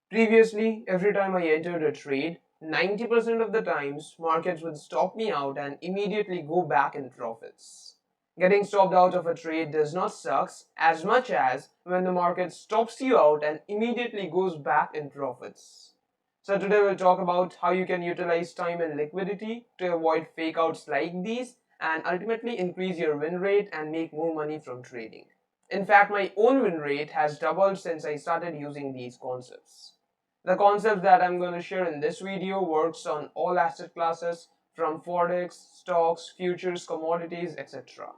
Previously, every time I entered a trade, 90% of the times markets would stop me out and immediately go back in profits. Getting stopped out of a trade does not suck as much as when the market stops you out and immediately goes back in profits. So today we'll talk about how you can utilize time and liquidity to avoid fake outs like these and ultimately increase your win rate and make more money from trading. In fact, my own win rate has doubled since I started using these concepts. The concept that I'm going to share in this video works on all asset classes from forex, stocks, futures, commodities, etc.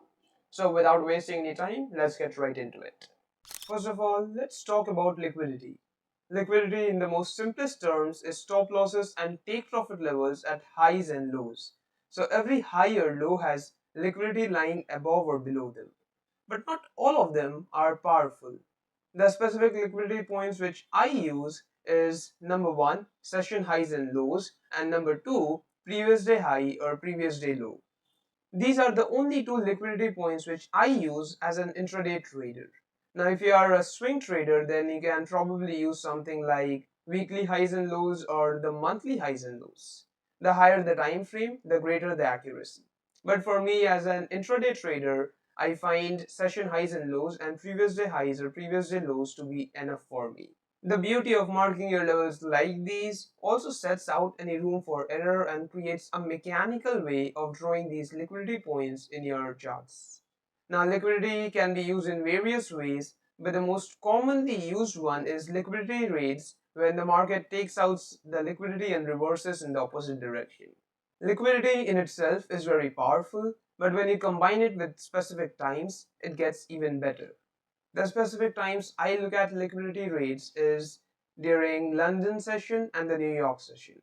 So without wasting any time, let's get right into it. First of all, let's talk about liquidity. Liquidity in the most simplest terms is stop losses and take profit levels at highs and lows. So every high or low has liquidity lying above or below them. But not all of them are powerful. The specific liquidity points which I use is number 1, session highs and lows, and number 2, previous day high or previous day low. These are the only two liquidity points which I use as an intraday trader. Now if you are a swing trader, then you can probably use something like weekly highs and lows or the monthly highs and lows. The higher the time frame, the greater the accuracy. But for me as an intraday trader, I find session highs and lows and previous day highs or previous day lows to be enough for me. The beauty of marking your levels like these also sets out any room for error and creates a mechanical way of drawing these liquidity points in your charts. Now, liquidity can be used in various ways, but the most commonly used one is liquidity rates when the market takes out the liquidity and reverses in the opposite direction. Liquidity in itself is very powerful, but when you combine it with specific times, it gets even better. The specific times I look at liquidity rates is during London session and the New York session.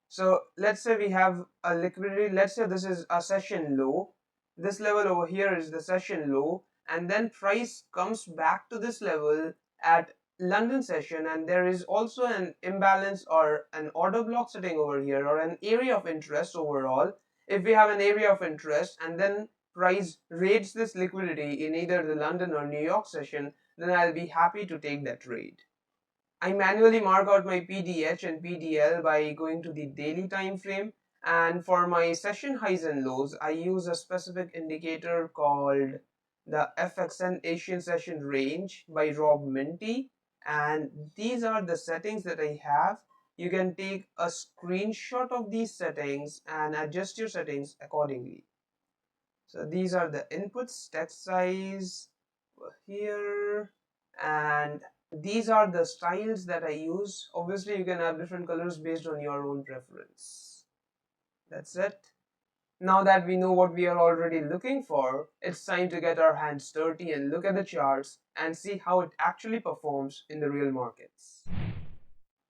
So let's say we have a liquidity, let's say this is a session low. This level over here is the session low, and then price comes back to this level at London session, and there is also an imbalance or an order block sitting over here or an area of interest overall. If we have an area of interest and then price rates this liquidity in either the London or New York session, then I'll be happy to take that trade. I manually mark out my PDH and PDL by going to the daily time frame, and for my session highs and lows I use a specific indicator called the FXN Asian Session Range by Rob Minty, and these are the settings that I have. You can take a screenshot of these settings and adjust your settings accordingly. So these are the inputs, text size here, and these are the styles that I use. Obviously you can have different colors based on your own preference. That's it. Now that we know what we are already looking for, it's time to get our hands dirty and look at the charts and see how it actually performs in the real markets.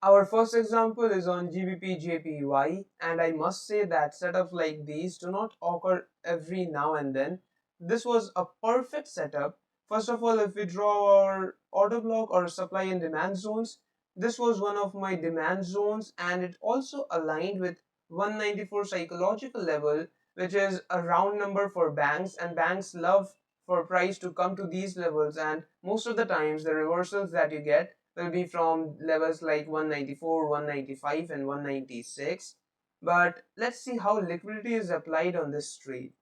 Our first example is on GBP JPY, and I must say that setups like these do not occur every now and then. This was a perfect setup. First of all, if we draw our order block or supply and demand zones, this was one of my demand zones, and it also aligned with 194 psychological level, which is a round number for banks, and banks love for price to come to these levels, and most of the times the reversals that you get will be from levels like 194, 195 and 196. But let's see how liquidity is applied on this trade.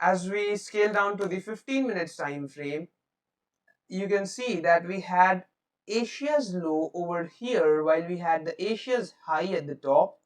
As we scale down to the 15 minutes time frame, you can see that we had Asia's low over here while we had the Asia's high at the top.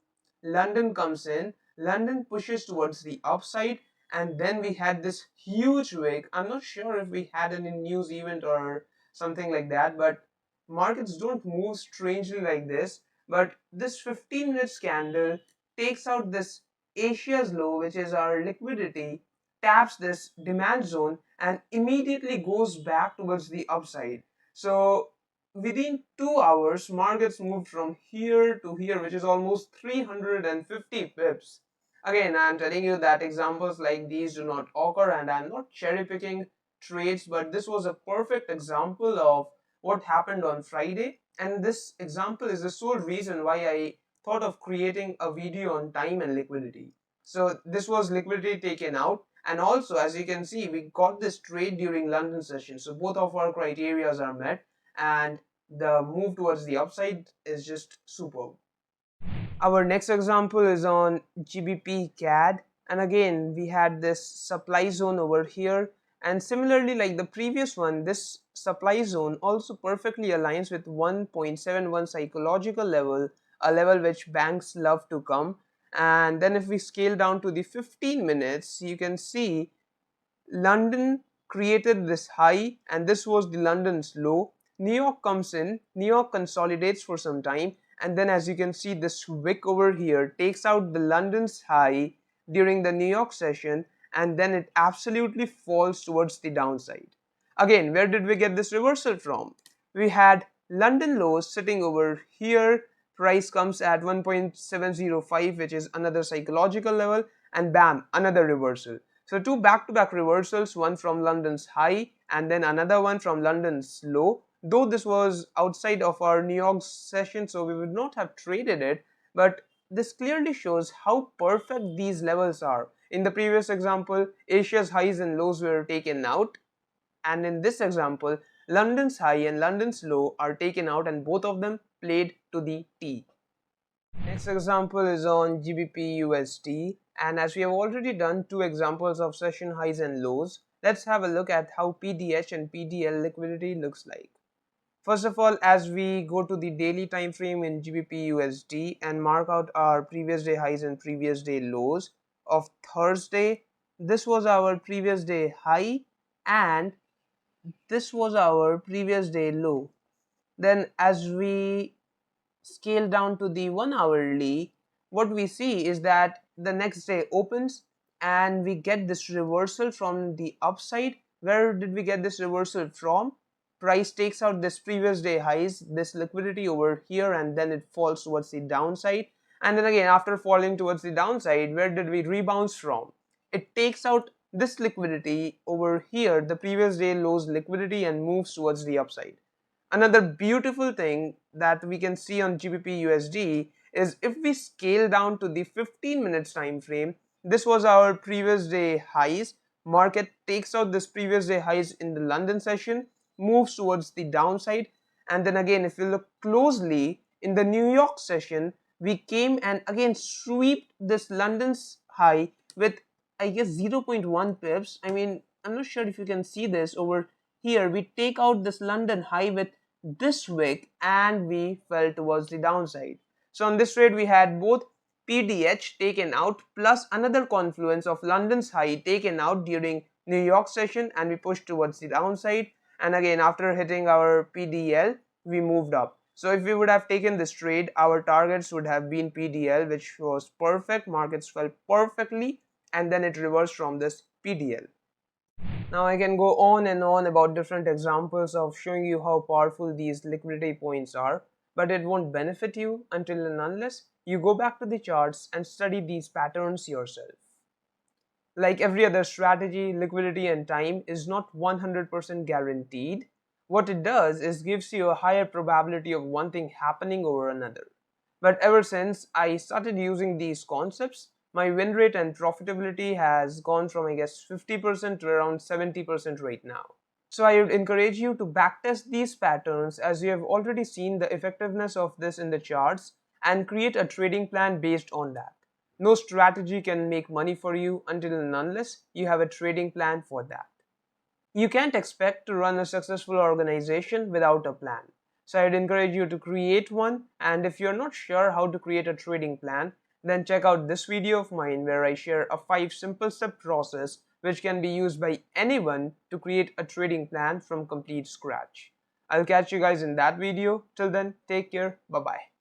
London comes in, London pushes towards the upside, and then we had this huge wick. I'm not sure if we had any news event or something like that, but markets don't move strangely like this. But this 15 minutes candle takes out this Asia's low, which is our liquidity, taps this demand zone and immediately goes back towards the upside. So within 2 hours, markets moved from here to here, which is almost 350 pips. Again, I'm telling you that examples like these do not occur, and I'm not cherry picking trades, but this was a perfect example of what happened on Friday. And this example is the sole reason why I thought of creating a video on time and liquidity. So this was liquidity taken out, and also as you can see, we got this trade during London session, so both of our criterias are met, and the move towards the upside is just superb. Our next example is on GBP CAD, and again we had this supply zone over here, and similarly like the previous one, this supply zone also perfectly aligns with 1.71 psychological level, a level which banks love to come. And then if we scale down to the 15 minutes, you can see London created this high and this was the London's low. New York comes in, New York consolidates for some time, and then as you can see, this wick over here takes out the London's high during the New York session, and then it absolutely falls towards the downside. Again, where did we get this reversal from? We had London lows sitting over here, price comes at 1.705, which is another psychological level, and bam, another reversal. So two back-to-back reversals, one from London's high and then another one from London's low. Though this was outside of our New York session, so we would not have traded it, but this clearly shows how perfect these levels are. In the previous example, Asia's highs and lows were taken out, and in this example, London's high and London's low are taken out and both of them played to the T. Next example is on GBP USD, and as we have already done two examples of session highs and lows, let's have a look at how PDH and PDL liquidity looks like. First of all, as we go to the daily time frame in GBP USD and mark out our previous day highs and previous day lows of Thursday, this was our previous day high and this was our previous day low. Then as we scale down to the 1 hourly, what we see is that the next day opens and we get this reversal from the upside. Where did we get this reversal from? Price takes out this previous day highs, this liquidity over here, and then it falls towards the downside. And then again, after falling towards the downside, where did we rebound from? It takes out this liquidity over here, the previous day lows liquidity, and moves towards the upside. Another beautiful thing that we can see on GBP USD is if we scale down to the 15 minutes time frame, this was our previous day highs. Market takes out this previous day highs in the London session, moves towards the downside, and then again if you look closely in the New York session, we came and again swept this London's high with I guess 0.1 pips. I mean, I'm not sure if you can see this over here. We take out this London high with this wick and we fell towards the downside. So on this trade we had both PDH taken out plus another confluence of London's high taken out during New York session, and we pushed towards the downside, and again after hitting our PDL we moved up. So if we would have taken this trade, our targets would have been PDL, which was perfect. Markets fell perfectly and then it reversed from this PDL. Now I can go on and on about different examples of showing you how powerful these liquidity points are, but it won't benefit you until and unless you go back to the charts and study these patterns yourself. Like every other strategy, liquidity and time is not 100% guaranteed. What it does is gives you a higher probability of one thing happening over another. But ever since I started using these concepts, my win rate and profitability has gone from I guess 50% to around 70% right now. So I would encourage you to backtest these patterns as you have already seen the effectiveness of this in the charts and create a trading plan based on that. No strategy can make money for you until and unless you have a trading plan for that. You can't expect to run a successful organization without a plan. So I'd encourage you to create one, and if you're not sure how to create a trading plan, then check out this video of mine where I share a 5 simple step process which can be used by anyone to create a trading plan from complete scratch. I'll catch you guys in that video. Till then, take care. Bye bye.